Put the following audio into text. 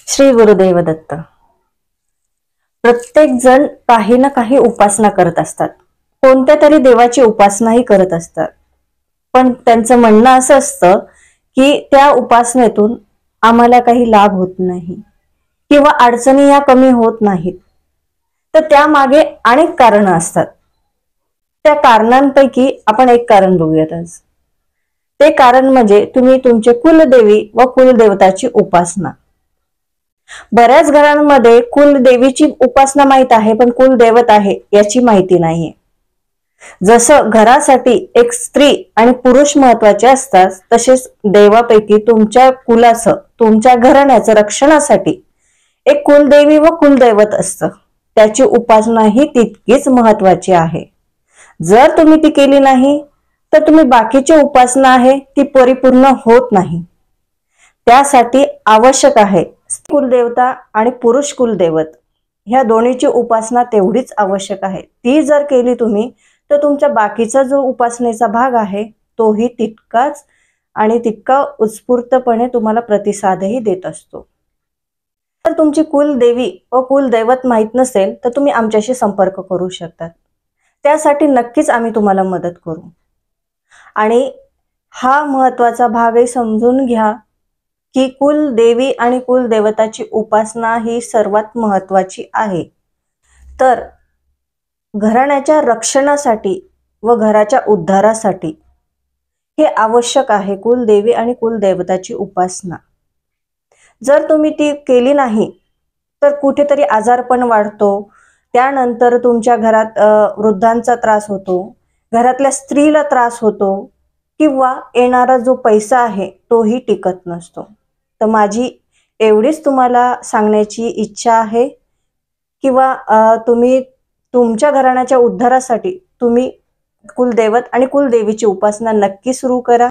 श्री गुरुदेव दत्त. प्रत्येक जण काही ना काही उपासना करत असतात, कोणत्या तरी देवाची उपासनाही करत असतात. पण त्यांचं म्हणणं असं असतं की त्या उपासनेतून आम्हाला काही लाभ होत नाही किंवा अडचणी या कमी होत नाहीत. तर त्यामागे अनेक कारणं असतात. त्या कारणांपैकी आपण एक कारण बघूयात आज. ते कारण म्हणजे तुम्ही तुमचे कुलदेवी व कुलदेवताची उपासना. बऱ्याच घरांमध्ये कुलदेवीची उपासना माहित आहे, पण कुलदैवत आहे याची माहिती नाहीये. जसं घरासाठी एक स्त्री आणि पुरुष महत्वाचे असतात, तसेच देवापैकी तुमच्या कुलाचं, तुमच्या घराण्याचं रक्षणासाठी एक कुलदेवी व कुलदैवत असतं. त्याची उपासना ही तितकीच महत्वाची आहे. जर तुम्ही ती केली नाही तर तुम्ही बाकीची उपासना आहे ती परिपूर्ण होत नाही. त्यासाठी आवश्यक आहे कुलदेवता आणि पुरुष कुलदैवत ह्या दोन्हीची उपासना तेवढीच आवश्यक आहे. ती जर केली तुम्ही तर तुमच्या बाकीचा जो उपासनेचा भाग आहे तोही तितकाच आणि तितका उत्स्फूर्तपणे तुम्हाला प्रतिसादही देत असतो. जर तुमची कुलदेवी व कुलदैवत माहित नसेल तर तुम्ही आमच्याशी संपर्क करू शकता. त्यासाठी नक्कीच आम्ही तुम्हाला मदत करू. आणि हा महत्वाचा भागही समजून घ्या की कुलदेवी आणि कुलदेवताची उपासना ही सर्वात महत्वाची आहे. तर घराण्याच्या रक्षणासाठी व घराच्या उद्धारासाठी हे आवश्यक आहे कुलदेवी आणि कुलदेवताची उपासना. जर तुम्ही ती केली नाही तर कुठेतरी आजारपण वाढतो, त्यानंतर तुमच्या घरात वृद्धांचा त्रास होतो, घरातल्या स्त्रीला त्रास होतो किंवा येणारा जो पैसा आहे तोही टिकत नसतो. तर माझी एवढीच तुम्हाला सांगण्याची इच्छा आहे किंवा तुम्ही तुमच्या घराण्याच्या उद्धारासाठी तुम्ही कुलदैवत आणि कुलदेवीची उपासना नक्की सुरू करा.